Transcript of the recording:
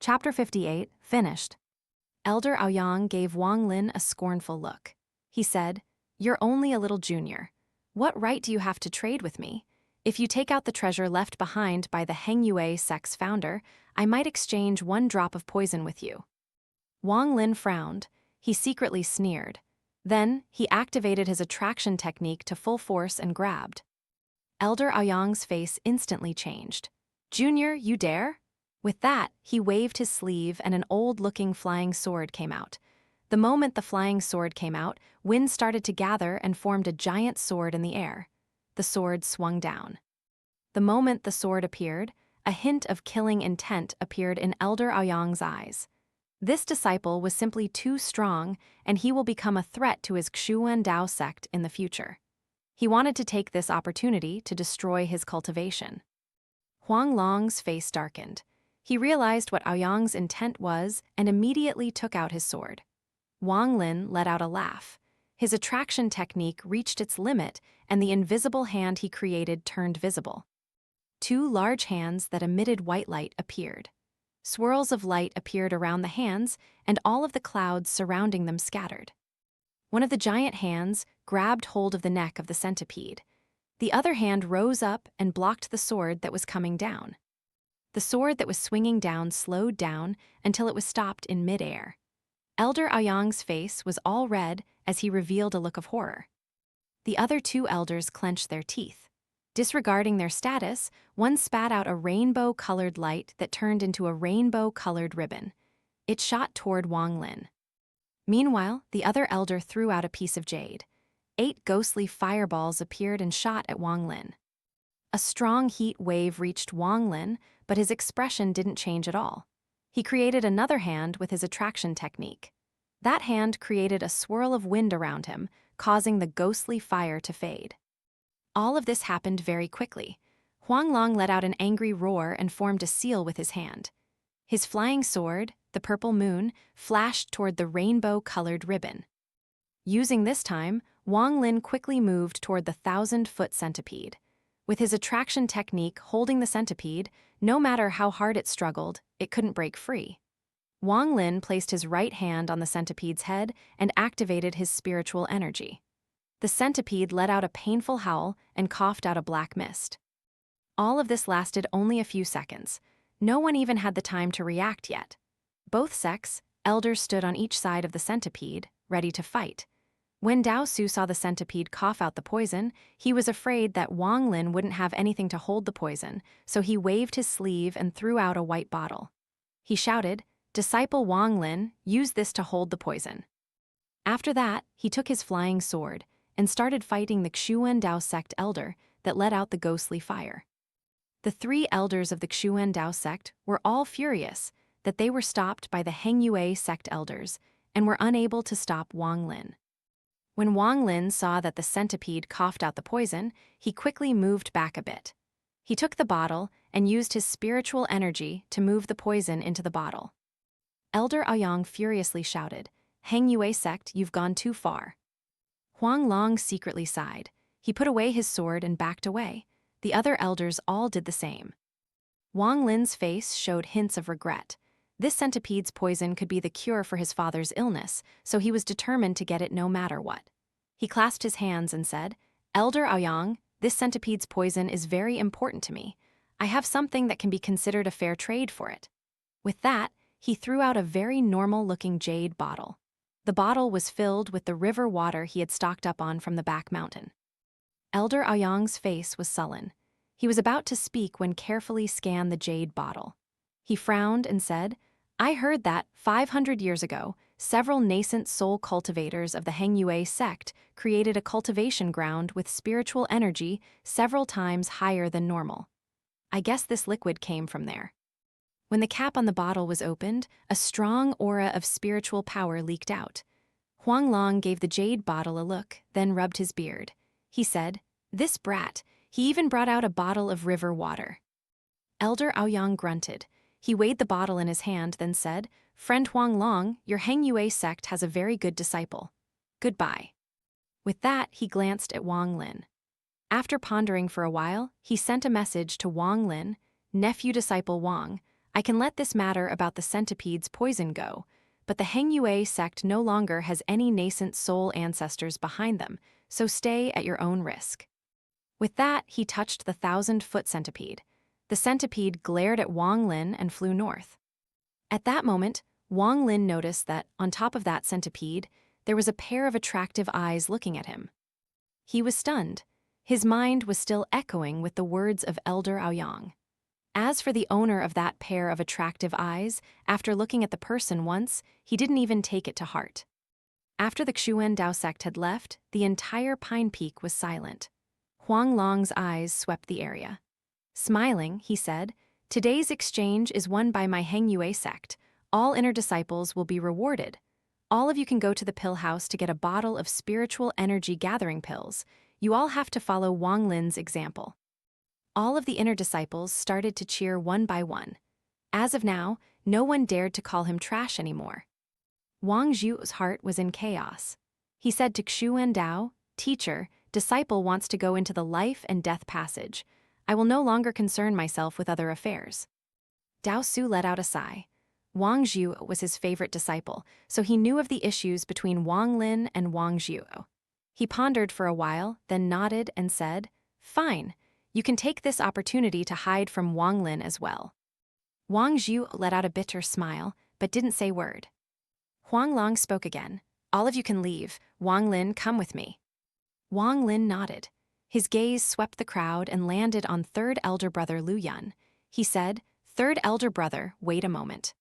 Chapter 58, finished. Elder Aoyang gave Wang Lin a scornful look. He said, "You're only a little junior. What right do you have to trade with me? If you take out the treasure left behind by the Heng Yue sect's founder, I might exchange one drop of poison with you." Wang Lin frowned. He secretly sneered. Then, he activated his attraction technique to full force and grabbed. Elder Aoyang's face instantly changed. "Junior, you dare?" With that, he waved his sleeve and an old-looking flying sword came out. The moment the flying sword came out, wind started to gather and formed a giant sword in the air. The sword swung down. The moment the sword appeared, a hint of killing intent appeared in Elder Aoyang's eyes. This disciple was simply too strong, and he will become a threat to his Xuan Dao sect in the future. He wanted to take this opportunity to destroy his cultivation. Huang Long's face darkened. He realized what Aoyang's intent was and immediately took out his sword. Wang Lin let out a laugh. His attraction technique reached its limit, and the invisible hand he created turned visible. Two large hands that emitted white light appeared. Swirls of light appeared around the hands, and all of the clouds surrounding them scattered. One of the giant hands grabbed hold of the neck of the centipede. The other hand rose up and blocked the sword that was coming down. The sword that was swinging down slowed down until it was stopped in mid-air. Elder Aoyang's face was all red as he revealed a look of horror. The other two elders clenched their teeth. Disregarding their status, one spat out a rainbow-colored light that turned into a rainbow-colored ribbon. It shot toward Wang Lin. Meanwhile, the other elder threw out a piece of jade. 8 ghostly fireballs appeared and shot at Wang Lin. A strong heat wave reached Wang Lin, but his expression didn't change at all. He created another hand with his attraction technique. That hand created a swirl of wind around him, causing the ghostly fire to fade. All of this happened very quickly. Huang Long let out an angry roar and formed a seal with his hand. His flying sword, the purple moon, flashed toward the rainbow-colored ribbon. Using this time, Wang Lin quickly moved toward the 1,000-foot centipede. With his attraction technique holding the centipede, no matter how hard it struggled, it couldn't break free. Wang Lin placed his right hand on the centipede's head and activated his spiritual energy. The centipede let out a painful howl and coughed out a black mist. All of this lasted only a few seconds. No one even had the time to react yet. Both sects, elders stood on each side of the centipede, ready to fight. When Dao Su saw the centipede cough out the poison, he was afraid that Wang Lin wouldn't have anything to hold the poison, so he waved his sleeve and threw out a white bottle. He shouted, "Disciple Wang Lin, use this to hold the poison." After that, he took his flying sword and started fighting the Xuan Dao sect elder that let out the ghostly fire. The 3 elders of the Xuan Dao sect were all furious that they were stopped by the Heng Yue sect elders and were unable to stop Wang Lin. When Wang Lin saw that the centipede coughed out the poison, he quickly moved back a bit. He took the bottle and used his spiritual energy to move the poison into the bottle. Elder Aoyang furiously shouted, "Heng Yue sect, you've gone too far." Huang Long secretly sighed. He put away his sword and backed away. The other elders all did the same. Wang Lin's face showed hints of regret. This centipede's poison could be the cure for his father's illness, so he was determined to get it no matter what. He clasped his hands and said, "Elder Aoyang, this centipede's poison is very important to me. I have something that can be considered a fair trade for it." With that, he threw out a very normal-looking jade bottle. The bottle was filled with the river water he had stocked up on from the back mountain. Elder Aoyang's face was sullen. He was about to speak when carefully scanned the jade bottle. He frowned and said, "I heard that, 500 years ago, several nascent soul cultivators of the Heng Yue sect created a cultivation ground with spiritual energy several times higher than normal. I guess this liquid came from there." When the cap on the bottle was opened, a strong aura of spiritual power leaked out. Huang Long gave the jade bottle a look, then rubbed his beard. He said, "This brat, he even brought out a bottle of river water." Elder Aoyang grunted. He weighed the bottle in his hand, then said, "Friend Huang Long, your Heng Yue sect has a very good disciple. Goodbye." With that, he glanced at Wang Lin. After pondering for a while, he sent a message to Wang Lin, "Nephew disciple Wang, I can let this matter about the centipede's poison go, but the Heng Yue sect no longer has any nascent soul ancestors behind them, so stay at your own risk. With that, he touched the 1,000-foot centipede. The centipede glared at Wang Lin and flew north. At that moment, Wang Lin noticed that, on top of that centipede, there was a pair of attractive eyes looking at him. He was stunned. His mind was still echoing with the words of Elder Aoyang. As for the owner of that pair of attractive eyes, after looking at the person once, he didn't even take it to heart. After the Xuan Dao sect had left, the entire Pine Peak was silent. Huang Long's eyes swept the area. Smiling, he said, "Today's exchange is won by my Heng Yue sect. All inner disciples will be rewarded. All of you can go to the pill house to get a bottle of spiritual energy gathering pills. You all have to follow Wang Lin's example." All of the inner disciples started to cheer one by one. As of now, no one dared to call him trash anymore. Wang Zhu's heart was in chaos. He said to Xuan Dao, "Teacher, disciple wants to go into the life and death passage. I will no longer concern myself with other affairs." Dao Su let out a sigh. Wang Zhu was his favorite disciple, so he knew of the issues between Wang Lin and Wang Zhu. He pondered for a while, then nodded and said, "Fine. You can take this opportunity to hide from Wang Lin as well." Wang Zhu let out a bitter smile, but didn't say a word. Huang Long spoke again. "All of you can leave. Wang Lin, come with me." Wang Lin nodded. His gaze swept the crowd and landed on third elder brother Lu Yun. He said, "Third elder brother, wait a moment."